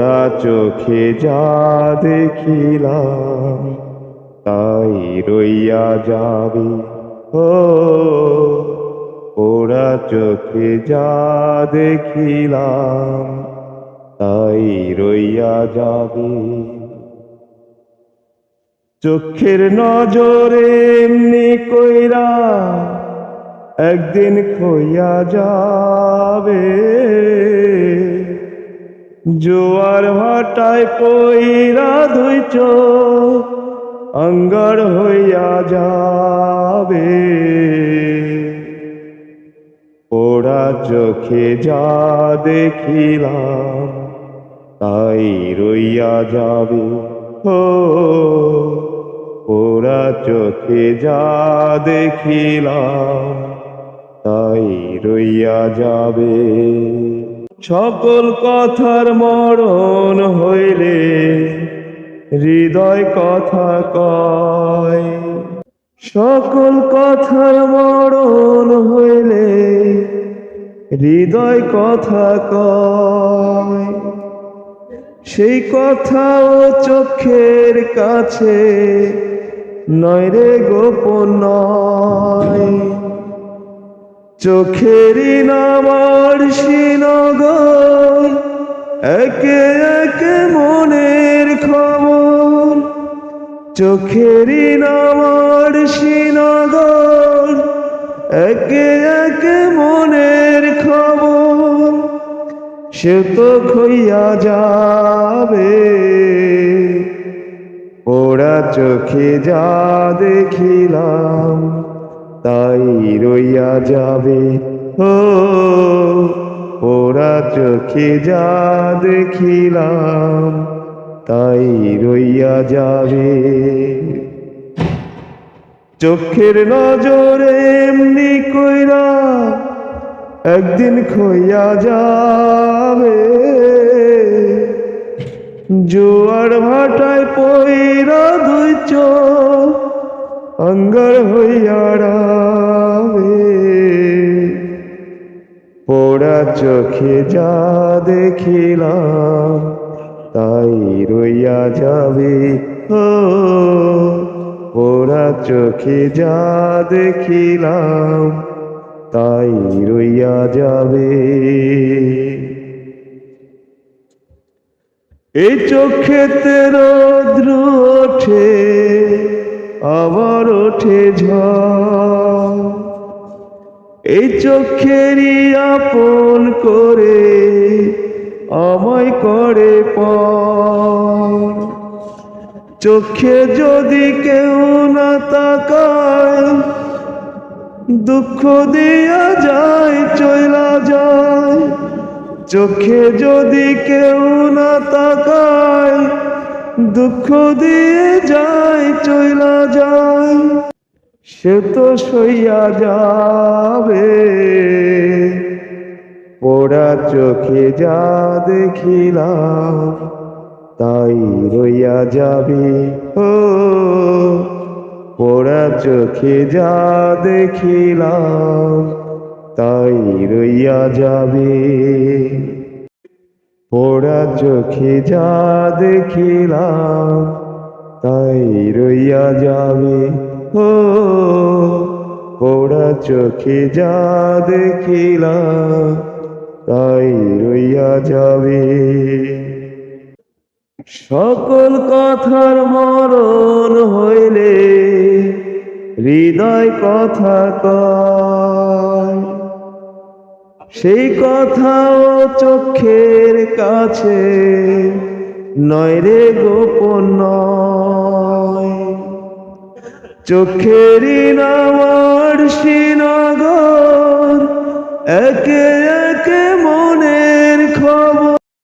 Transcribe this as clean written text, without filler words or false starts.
পোড়া চোখে যা দেখিলাম তাই রইয়া যাবে। ও পোড়া চোখে যা দেখিলাম তাই রইয়া যাবে। চোখের নজরে এমনি কইরা একদিন খইয়া যাবে। জোয়ার ভাটায় পইরা দুই চোখ অঙ্গার হইয়া যাবে। পোড়া চোখে যা দেখিলাম তাই রইয়া যাবে। ও পোড়া চোখে যা দেখিলাম তাই রইয়া যাবে। সকল কথার মরণ হইলে হৃদয় কথা কয়। সকল কথার মরণ হইলে হৃদয় কথা কয়। সেই কথাও চোখের কাছে নয় রে গোপন নয়। চোখেরই নামার শ্রীনগর একে একে মনের খবর। চোখেরই নামার শ্রীনগর একে একে মনের খবর। সে তো খইয়া যাবে। পোড়া চোখে যা দেখিলাম তাই রইয়া যাবে। ও পোড়া চোখে যা দেখিলাম তাই রইয়া যাবে। চোখের নজরে এমনি কইরা একদিন খইয়া যাবে। জোয়ার ভাটায় পইরা দুই চোখ অঙ্গার হইয়া যাবে। পোড়া চোখে যা দেখিলাম তাই রইয়া যাবে। ও পোড়া চোখে যা দেখিলাম তাই রইয়া যাবে। এই চোখেতে রৌদ্র ওঠে আবার ওঠে ঝড়। এই চোখেরই আপন করে আমায় করে পর। চোখে যদি কেউ না তাকায় দুঃখ দিয়া যায় চইলা যায়। চোখে যদি কেউ না তাকায় দুঃখ দিয়ে যায় চইলা যায়। সে তো সইয়া যাবে। পোড়া চোখে যা দেখিলাম তাই রইয়া যাবে। ও পোড়া চোখে যা দেখিলাম তাই রইয়া যাবে। পোড়া চোখে যা দেখিলাম তাই রইয়া যাবে। ও পোড়া চোখে যা দেখিলাম তাই রইয়া যাবে। সকল কথার মরণ হইলে হৃদয় কথা কয়। সেই কথাও চোখের কাছে নয় রে গোপন নয়। চোখেরই নামার শ্রীনগর একে